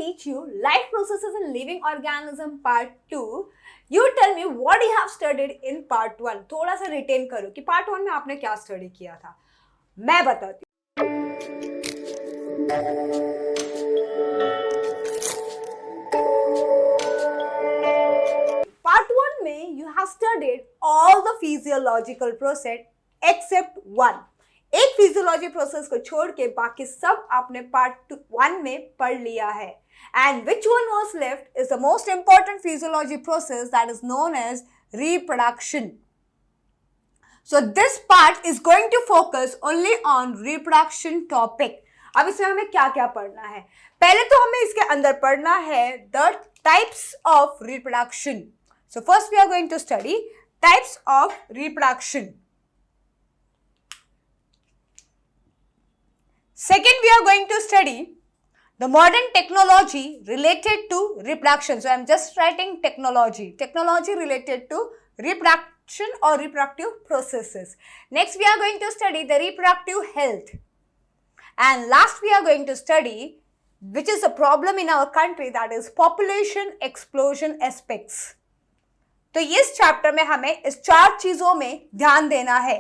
teach you life processes in living organism part 2. You tell me what you have studied in part 1. थोड़ा सा retain करो कि part 1 में आपने क्या स्टडी किया था, मैं बताती हूँ. Part 1 में you have studied all the physiological process except one. एक फिजियोलॉजी प्रोसेस को छोड़ के बाकी सब आपने पार्ट 1 में पढ़ लिया है. And which one was left is the most important physiology process that is known as reproduction. So this part is going to focus only on reproduction topic. अब इसमें हमें क्या क्या पढ़ना है? पहले तो हमें इसके अंदर पढ़ना है the types of reproduction. So first we are going to study types of reproduction. Second, we are going to study the modern technology related to reproduction. So I am just writing technology related to reproduction or reproductive processes. Next, we are going to study the reproductive health. And last, we are going to study which is a problem in our country, that is population explosion aspects. तो इस chapter में हमें इस चार चीजों में ध्यान देना है.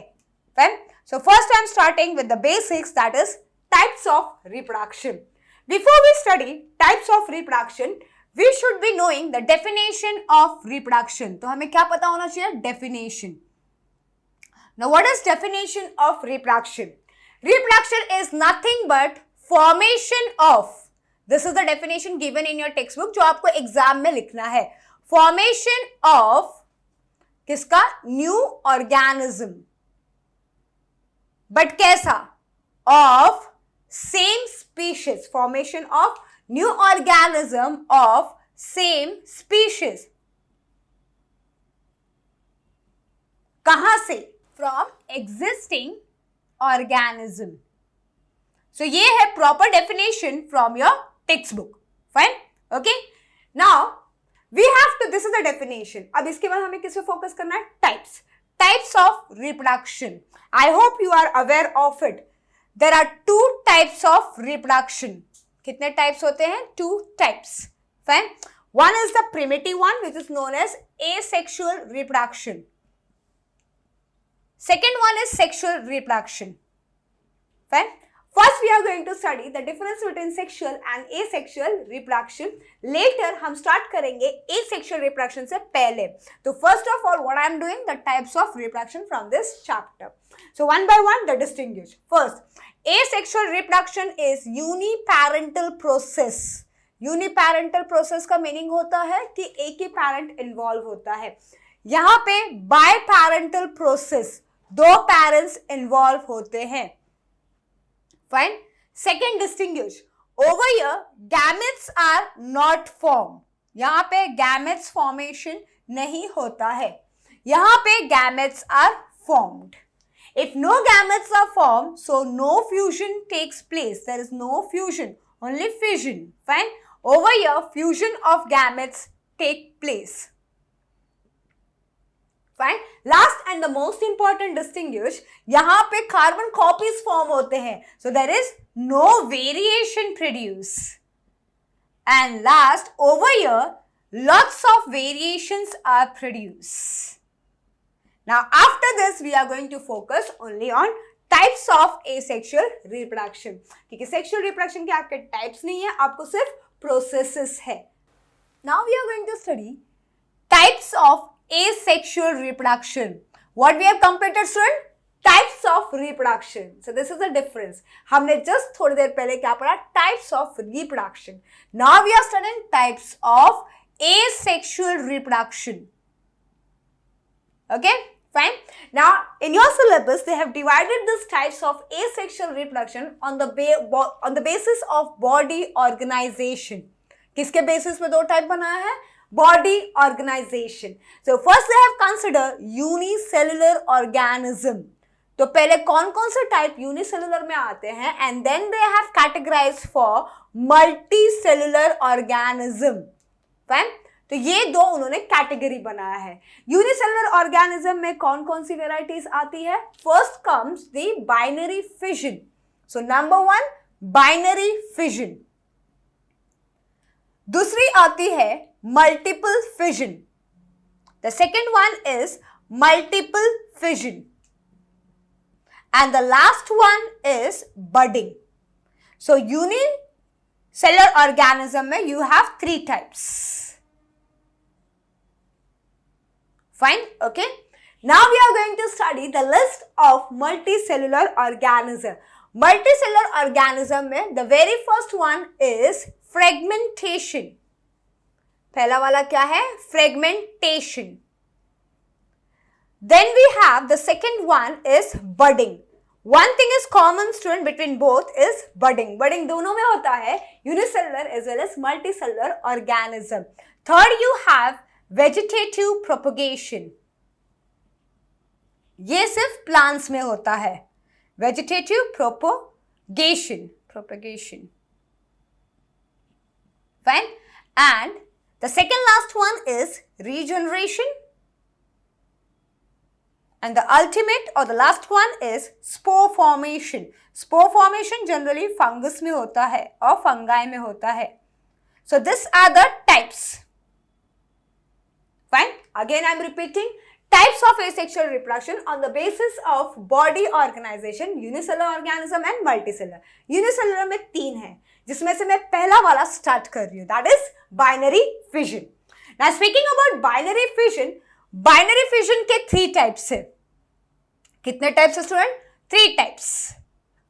Fine? So first I am starting with the basics, that is types of reproduction. Before we study types of reproduction, we should be knowing the definition of reproduction. तो हमें क्या पता होना चाहिए? Definition. Now what is definition of reproduction? Reproduction is nothing but formation of. This is the definition given in your textbook जो आपको exam में लिखना है. Formation of किसका? New organism. But कैसा? Of same species. Formation of new organism of same species. कहाँ से? From existing organism. So ये है proper definition from your textbook. Fine? Okay? Now we have to, this is the definition. अब इसके बाद हमें किस पे फोकस करना है? Types. Types of reproduction. I hope you are aware of it. There are two types of reproduction. कितने types होते हैं? Two types. Fine. One is the primitive one, which is known as asexual reproduction. Second one is sexual reproduction. Fine. First we are going to study the difference between sexual and asexual reproduction. Later हम start करेंगे asexual reproduction से पहले. तो first of all, what I am doing, the types of reproduction from this chapter. So one by one, the distinguish. First, asexual reproduction is uniparental process. Uniparental process का meaning होता है कि एक ही parent involve होता है. यहाँ पे biparental process, दो parents involve होते हैं. Fine. Second, distinguish. Over here, gametes are not formed. यहाँ पे gametes formation नहीं होता है. यहाँ पे gametes are formed. If no gametes are formed, so no fusion takes place. There is no fusion, only fission. Fine. Over here, fusion of gametes take place. Fine. Last and the most important distinguish, यहाँ पे carbon copies form होते हैं. So there is no variation produced. And last, over here, lots of variations are produced. Now after this, we are going to focus only on types of asexual reproduction. क्योंकि sexual reproduction के आपके types नहीं है, आपको सिर्फ processes है. Now we are going to study types of asexual reproduction. What we have completed, student? Types of reproduction. So this is the difference. हमने just थोड़ी देर पहले क्या पढ़ा? Types of reproduction. Now we are studying types of asexual reproduction. Okay? Fine. Now in your syllabus, they have divided these types of asexual reproduction on the basis of body organization. किसके basis पे दो type बनाया है? Body organization. So first they have considered unicellular organism. तो पहले कौन कौन से type unicellular में आते हैं, and then they have categorized for multicellular organism. Fine? तो ये दो उन्होंने कैटेगरी बनाया है. यूनिसेलुलर ऑर्गेनिज्म में कौन कौन सी वेराइटीज आती है? First comes the binary fission. So number 1, binary fission. दूसरी आती है multiple fission. The second one is multiple fission. And the last one is budding. So unicellular organism में you have 3 types. Fine, okay. Now we are going to study the list of multicellular organism. Multicellular organism में the very first one is fragmentation. पहला वाला क्या है? Fragmentation. Then we have the second one is budding. One thing is common student between both is budding. Budding दोनों में होता है, unicellular as well as multicellular organism. Third you have vegetative propagation. ये सिर्फ plants में होता है. Vegetative propagation. Fine. And the second last one is regeneration. And the ultimate or the last one is spore formation. Spore formation generally fungus में होता है और fungi में होता है. So these are the types. Fine. Again I am repeating. Types of asexual reproduction on the basis of body organization, unicellular organism and multicellular. Unicellular में 3 है, जिसमें से मैं पहला वाला start कर रही हूँ. That is binary fission. Now speaking about binary fission के 3 टाइप्स है. कितने टाइप्स है स्टूडेंट? 3 टाइप्स.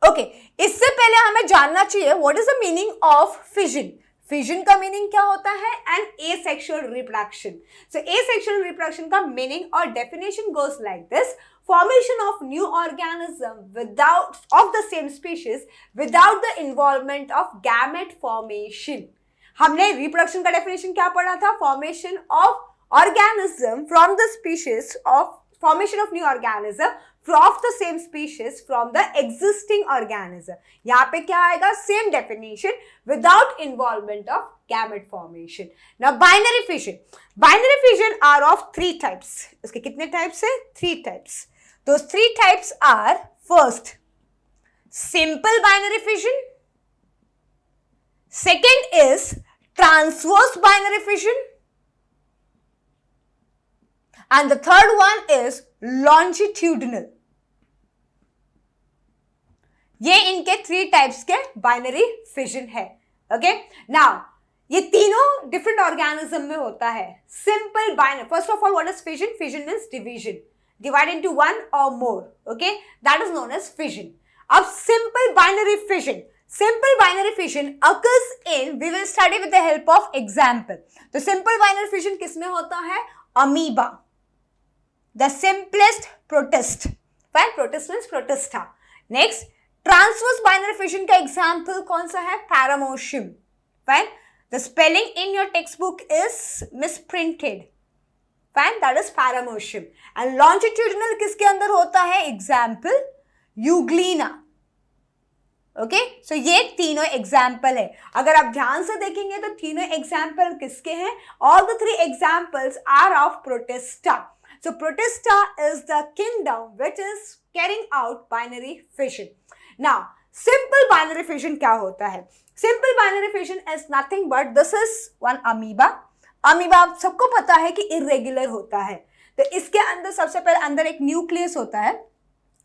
ओके, इससे पहले हमें जानना चाहिए what is the meaning of fission. Fission का मीनिंग क्या होता है? And asexual reproduction. So asexual reproduction का मीनिंग और definition goes like this: formation of new organism of the same species without the involvement of gamete formation. हमने reproduction का definition क्या पढ़ा था? formation of new organism from the same species from the existing organism. यहाँ पे क्या आएगा? Same definition without involvement of gamete formation. Now binary fission. Binary fission are of 3 types. इसके कितने types है? 3 types. Those 3 types are: first, simple binary fission. Second is transverse binary fission. And the third one is longitudinal. ये इनके 3 types के binary fission है. Okay, now ये तीनों different organism में होता है. Simple binary, first of all what is fission? Fission means division, divide into 1 or more. Okay, that is known as fission. अब simple binary fission occurs in, we will study with the help of example. तो simple binary fission किसमें होता है? Amoeba, the simplest protist. Fine, protist means protista. Next, transverse binary fission का example कौन सा है? Paramecium. Fine, the spelling in your textbook is misprinted. Fine, that is Paramecium. And longitudinal किसके अंदर होता है? Example, Euglena. ओके, सो ये तीनों एग्जाम्पल है. अगर आप ध्यान से देखेंगे तो तीनों एग्जाम्पल किसके हैं? All the 3 examples are of protista. So protista is the kingdom which is carrying out binary fission. Now, simple binary fission क्या होता है? Simple binary fission is nothing but this is one amoeba. Amoeba आप सबको पता है कि irregular होता है. तो इसके अंदर सबसे पहले अंदर एक न्यूक्लियस होता है.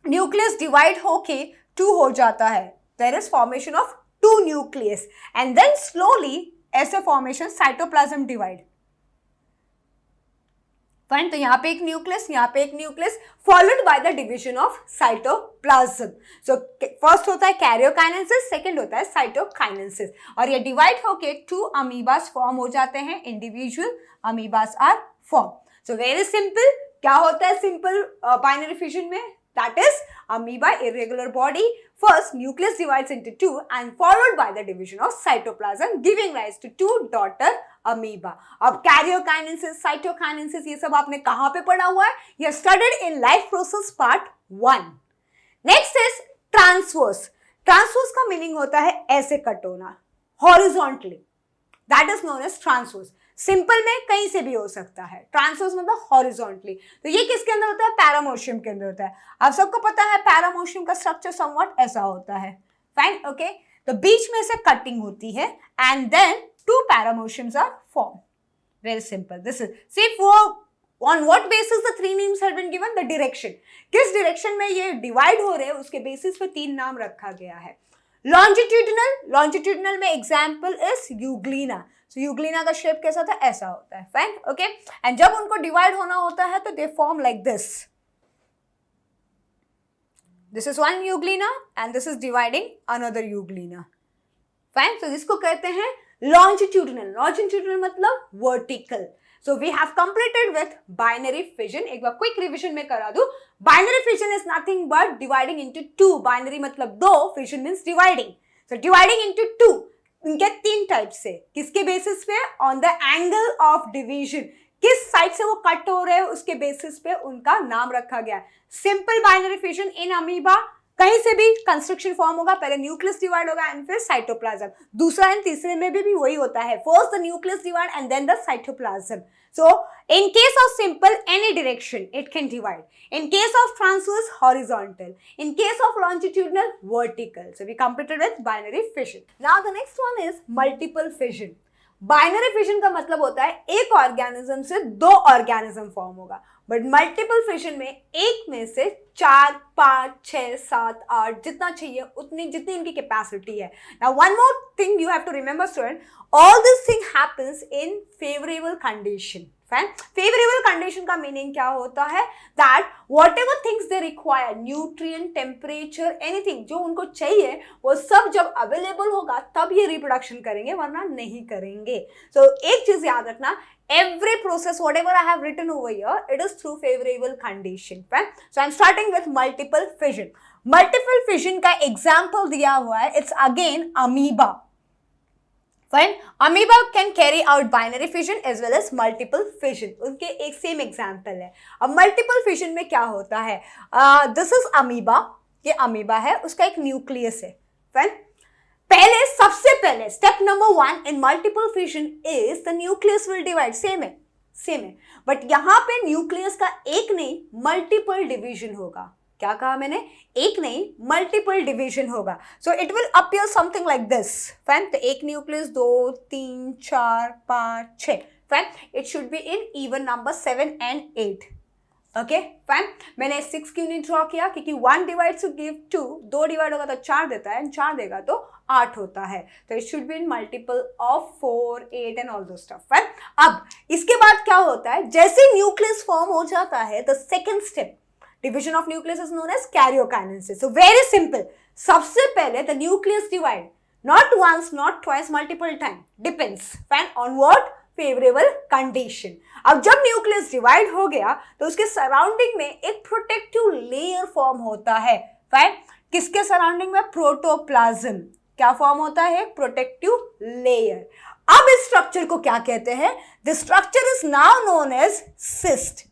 न्यूक्लियस डिवाइड होके 2 हो जाता है. There is formation of 2 nucleus and then slowly ऐसे formation cytoplasm divide. फाइन, तो यहाँ पे एक nucleus followed by the division of cytoplasm. So first होता है कैरियोकाइनेसिस, सेकंड होता है साइटोकाइनेसिस, और ये डिवाइड होके 2 अमीबास फॉर्म हो जाते हैं. Individual amoebas are form. So very simple. क्या होता है सिंपल बाइनरी फिजन में? That is amoeba, irregular body. First, nucleus divides into 2 and followed by the division of cytoplasm, giving rise to 2 daughter amoeba. अब karyokinesis, cytokinesis ये सब आपने कहाँ पे पढ़ा हुआ है? ये studied in life process part 1. Next is transverse. Transverse का meaning होता है ऐसे कट होना, horizontally. That is known as transverse. Simple में कहीं से भी हो सकता है. ट्रांसवर्स मतलब हॉरिजॉन्टली. तो ये किसके अंदर होता है? पैरामोशियम के अंदर होता है. आप सबको पता है पैरामोशियम का स्ट्रक्चर समवट ऐसा होता है. Fine, okay. तो बीच में से कटिंग होती है and then 2 paramoeciums are formed. Very simple. This is, see, for on what basis the three names have been given? The direction. किस direction में ये divide हो रहे हैं उसके basis पे तीन नाम रखा गया है. Longitudinal में example is euglena. So euglena का shape कैसा था? ऐसा होता है. Fine, okay. And जब उनको divide होना होता है तो they form like this. This is one euglena and this is dividing another euglena. Fine. So जिसको कहते हैं longitudinal. Longitudinal मतलब vertical. So we have completed with binary fission. एक बार quick revision में करा दूं. Binary fission is nothing but dividing into two. Binary मतलब दो, fission means dividing. So dividing into two. इनके तीन types से. किसके basis पे? On the angle of division. किस साइड से वो कट हो रहे हैं उसके बेसिस पे उनका नाम रखा गया है. Simple binary fission in amoeba कहीं से भी कंस्ट्रक्शन फॉर्म होगा, पहले न्यूक्लियस डिवाइड होगा एंड फिर साइटोप्लाज्म. दूसरा एंड तीसरे में भी वही होता है. First the nucleus divide and then the cytoplasm. So in case of simple, any direction it can divide. In case of transverse, horizontal. In case of longitudinal, vertical. So we completed with binary fission. Now the next one is multiple fission. Binary fission का मतलब होता है एक organism से दो organism form होगा, but multiple fission में एक में से 4, 5, 6, 7, 8 जितना चाहिए उतनी जितनी उनकी कैपेसिटी है. Now one more thing you have to remember student, all this thing happens in favourable condition. Favourable condition का मीनिंग क्या होता है? That whatever things they require, nutrient, temperature, anything जो उनको चाहिए वो सब जब अवेलेबल होगा तब ये रिप्रोडक्शन करेंगे, वरना नहीं करेंगे. सो एक चीज याद रखना, every process whatever I have written over here, it is through favorable condition. Right? So I'm starting with multiple fission. Multiple fission का example दिया हुआ है, it's again amoeba. Fine. Amoeba can carry out binary fission as well as multiple fission. उनके एक same example है. अब multiple fission में क्या होता है? This is amoeba. ये अमीबा है, उसका एक न्यूक्लियस है. फाइन. पहले सबसे पहले step number 1 in multiple fission is the nucleus will divide. Same है. बट यहाँ पे न्यूक्लियस का एक नहीं मल्टीपल डिवीजन होगा. क्या कहा मैंने? एक नहीं मल्टीपल डिवीजन होगा. So it will appear something like this. Fine. तो एक nucleus 2, 3, 4, 5, 6. Fine. It should be in even number 7 and 8. Okay fine. मैंने 6 क्यों नहीं ड्रॉ किया? क्योंकि 1 डिवाइड टू गिव 2, 2 डिवाइड होगा तो 4 देता है, एंड 4 देगा तो 8 होता है. तो it should be in multiple of 4, 8 and all दो स्टफ. फाइन. अब इसके बाद क्या होता है? जैसे न्यूक्लियस फॉर्म हो जाता है, the second step division of nucleus is known as karyokinesis. So very simple. सबसे पहले the nucleus divide, not once, not twice, multiple time. Depends. Fine. On what? Favorable condition. अब जब nucleus divide हो गया तो उसके surrounding में एक protective layer form होता है. Fine. किसके surrounding में? Protoplasm. क्या form होता है? Protective layer. अब इस structure को क्या कहते हैं? The structure is now known as cyst.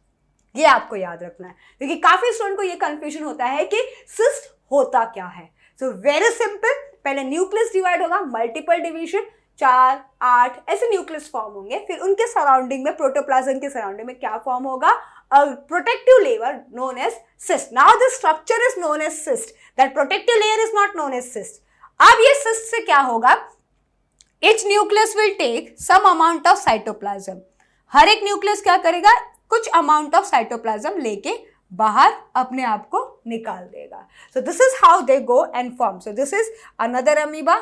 ये आपको याद रखना है क्योंकि काफी स्टूडेंट को ये कंफ्यूजन होता है कि सिस्ट होता क्या है. सो वेरी सिंपल. पहले न्यूक्लियस डिवाइड होगा, मल्टीपल डिवीजन, 4, 8 ऐसे न्यूक्लियस फॉर्म होंगे. फिर उनके सराउंडिंग में, प्रोटोप्लाज्म के सराउंडिंग में क्या फॉर्म होगा? A protective layer known as cyst. Now the structure is known as cyst. That protective layer is not known as cyst. अब ये सिस्ट से क्या होगा? Each nucleus will take some amount of cytoplasm. हर एक nucleus क्या करेगा? कुछ amount of cytoplasm लेके बाहर अपने आप को निकाल देगा. So this is how they go and form. So this is another amoeba,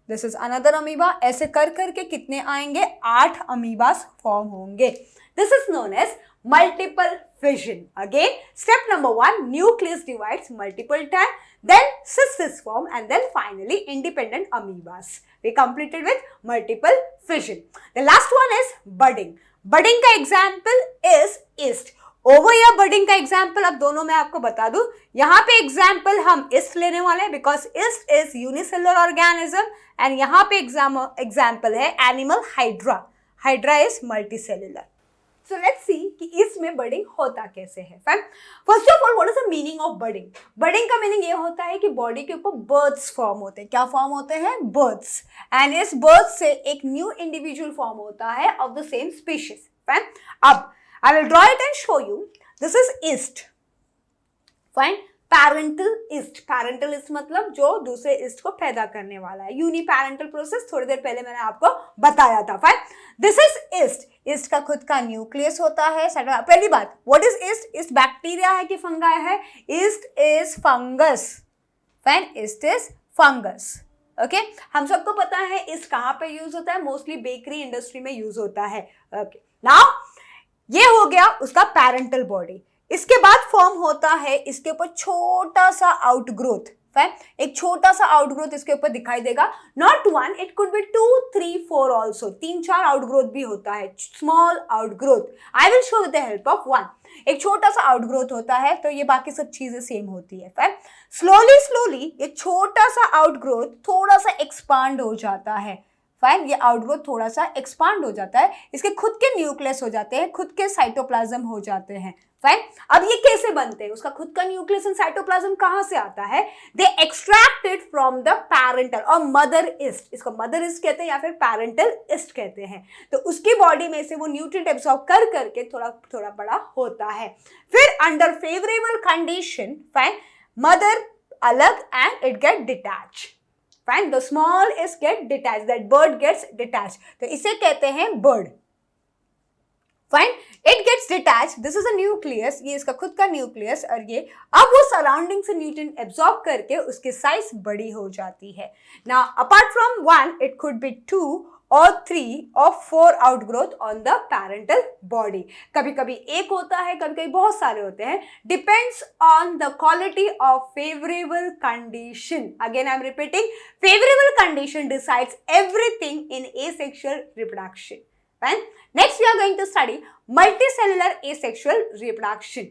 this is another amoeba. ऐसे कर करके कितने आएंगे? 8 अमीबास फॉर्म होंगे. This is known as multiple fission. Again, step number 1, nucleus divides multiple time, then cyst is formed, and then finally independent amoebas. We completed with multiple fission. The last one is budding. Budding का example is yeast. Over here budding का example अब दोनों मैं आपको बता दूं. यहाँ पे example हम yeast लेने वाले हैं because yeast is unicellular organism, and यहाँ पे example है animal hydra. Hydra is multicellular. So let's see कि इसमें budding होता कैसे है. Fine. First of all, what is the meaning of budding? Budding का meaning ये होता है कि body के ऊपर buds form होते हैं. क्या form होते हैं? Buds. And इस buds से एक new individual form होता है of the same species. Fine. अब I will draw it and show you. This is yeast. Fine. Parental east मतलब जो दूसरे ईस्ट को पैदा करने वाला है। यूनिपैरेंटल प्रोसेस थोड़ी देर पहले मैंने आपको बताया था। Fine, this is east. East का खुद का न्यूक्लियस होता है। पहली बात, what is east? East bacteria है कि फंगाई है? East is fungus. Fine, east is fungus. Okay, हम सबको पता है ईस्ट कहाँ पे यूज होता है? मोस्टली बेकरी इंडस्ट्री में यूज होता है। ओके, नाउ ये हो गया उसका पैरेंटल बॉडी। इसके बाद फॉर्म होता है इसके ऊपर छोटा सा आउटग्रोथ। फाइन, एक छोटा सा आउटग्रोथ इसके ऊपर दिखाई देगा। Not one, it could be 2, 3, 4 also. 3-4 outgrowth भी होता है, small outgrowth. I will show with the help of one. एक छोटा सा आउटग्रोथ होता है, तो ये बाकी सब चीजें सेम होती है। फाइन, स्लोली ये छोटा सा आउटग्रोथ थोड़ा सा एक्सपांड हो जाता है। फाइन, ये आउटग्रोथ थोड़ा सा एक्सपांड हो जाता है, इसके खुद के न्यूक्लियस हो जाते हैं, खुद के साइटोप्लाज्म हो जाते हैं। फाइन, अब ये कैसे बनते हैं? उसका खुद का न्यूक्लियस एंड साइटोप्लाज्म कहां से आता है? दे एक्सट्रैक्टेड फ्रॉम द पैरेंटल और मदर ईस्ट। इसको मदर ईस्ट कहते हैं या फिर पैरेंटल ईस्ट कहते हैं। तो उसकी बॉडी में से वो न्यूट्रिएंट एब्सॉर्ब कर करके थोड़ा थोड़ा बड़ा होता है। फिर under favourable condition, fine, mother अलग and it get detach. Fine, the small is get detach, that bud gets detach, तो इसे कहते हैं bud. Fine, it gets detach, this is a nucleus, ये इसका खुद का न्यूक्लियस, और ये अब वो सराउंडिंग से न्यूट्रिएंट एब्सॉर्ब करके उसकी साइज बड़ी हो जाती है। Now apart from one, it could be 2 or 3 or 4 outgrowth on the parental body. कभी कभी एक होता है, कभी कभी बहुत सारे होते हैं, depends on the quality of favourable condition. Again I am repeating, favourable condition decides everything in asexual reproduction. Fine. Next we are going to study multicellular asexual reproduction.